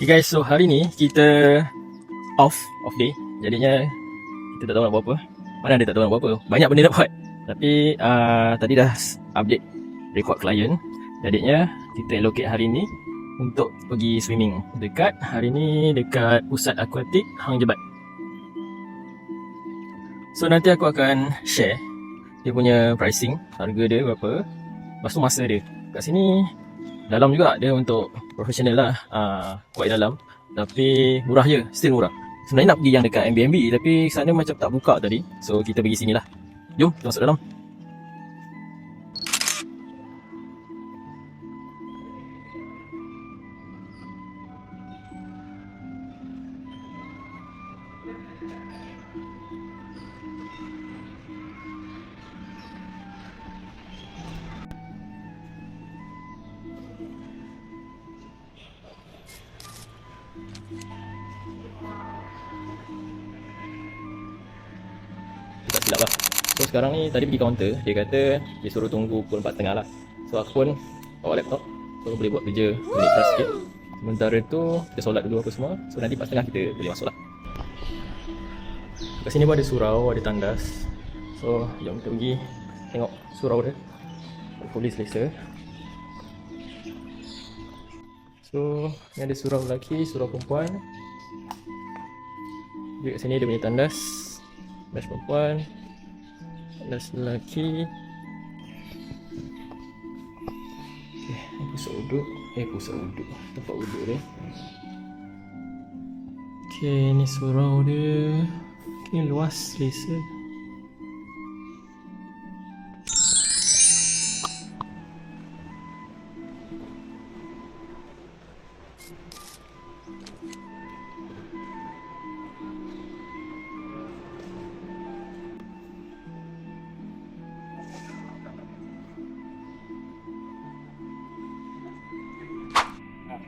Okay guys, so hari ni kita off day. Jadinya kita tak tahu nak buat apa. Mana ada tak tahu nak buat apa. Banyak benda nak buat. Tapi tadi dah update record klien. Jadinya kita allocate hari ni untuk pergi swimming dekat pusat akuatik Hang Jebat. So nanti aku akan share dia punya pricing, harga dia berapa, lepas tu masa dia. Kat sini dalam juga dia untuk profesional lah, quite dalam, tapi murah je, still murah. Sebenarnya nak pergi yang dekat Airbnb tapi sana macam tak buka tadi, so kita pergi sini lah. Jom kita masuk dalam. Tak silap lah. So sekarang ni tadi pergi kaunter, dia kata dia suruh tunggu pukul 4.30 lah. So aku pun bawa laptop, so boleh buat kerja minit plus sikit. Sementara tu kita solat dulu apa semua. So nanti 4.30 kita boleh masuk lah. Kat sini pun ada surau, ada tandas. So jom kita pergi tengok surau dia, polis Malaysia. So ni ada surau lelaki, surau perempuan. Juga kat sini dia punya tandas, tandas perempuan, tandas lelaki. Okay, ni pusat uduk. Tempat uduk dia. Okay, ni surau dia. Okay, luas selesa.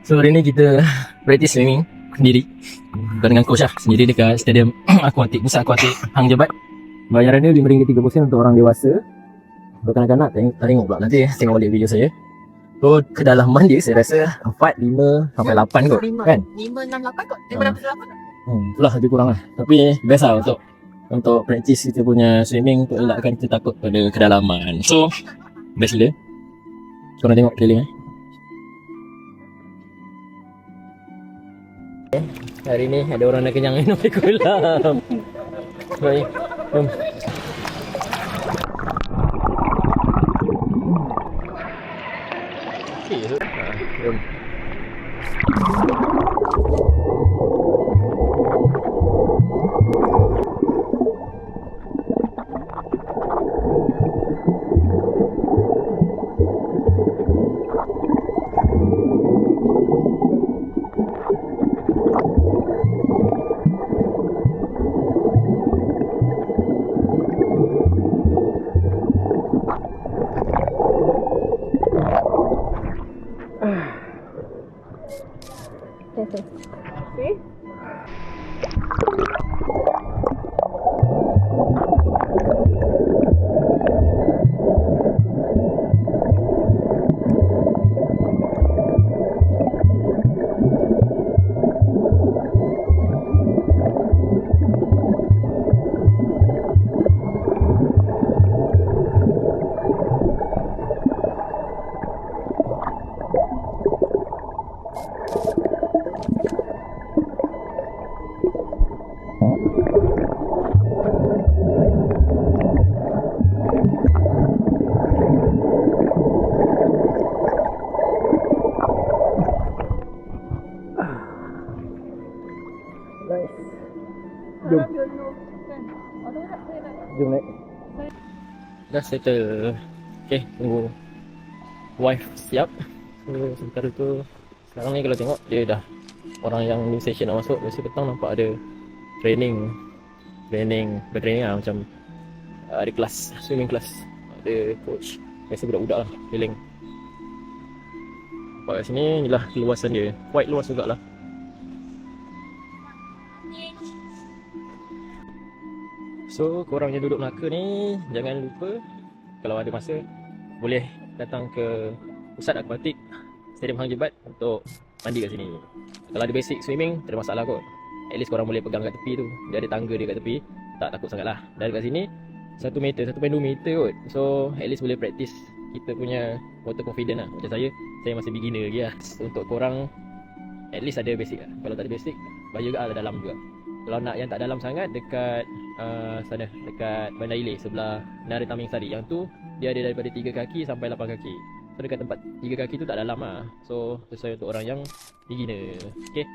So hari ni kita practice swimming sendiri, bukan dengan coach lah, sendiri dekat stadium akuatik, pusat akuatik Hang Jebat. Bayaran dia RM5.30 untuk orang dewasa. Untuk kanak-kanak tak tengok pula, nanti tengok balik video saya. So kedalaman dia saya rasa 4, 5 sampai 8 kot, kan? 5, 6, 8 kot. 5, 6, 8 kot. Itulah lebih kurang lah. Tapi best lah untuk practice kita punya swimming, untuk elakkan kita takut pada kedalaman. So best gila. Korang tengok keliling Hari ni ada orang nak kenyang minum air kolam. Baik, jom. Okey, jom. See? Jom. Jom naik. Dah settle. Okay, tunggu wife siap. So sementara tu sekarang ni kalau tengok dia dah orang yang new session nak masuk. Biasa petang nampak ada training lah, macam ada kelas, swimming class, ada coach. Biasa budak-budak lah keliling. Nampak kat sini ni lah keluasan dia, quite luas jugalah. So korang yang duduk Melaka ni, jangan lupa kalau ada masa boleh datang ke pusat akuatik Stadium Hang Jebat untuk mandi kat sini. Kalau ada basic swimming, tak ada masalah kot. At least korang boleh pegang kat tepi tu. Dia ada tangga dia kat tepi. Tak takut sangat lah. Dan kat sini 1 meter, 1.2 meter kot. So at least boleh practice kita punya water confident lah. Macam saya masih beginner lagi lah. Untuk korang at least ada basic lah. Kalau tak ada basic, bahaya juga lah dalam juga. Kalau nak yang tak dalam sangat, dekat sana, dekat Bandar Ilir sebelah Nara Taming Sari. Yang tu dia ada daripada 3 kaki sampai 8 kaki. So dekat tempat 3 kaki tu tak dalam lah. So sesuai untuk orang yang beginner. Okay,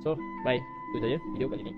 so bye. Itu saja video kali ni.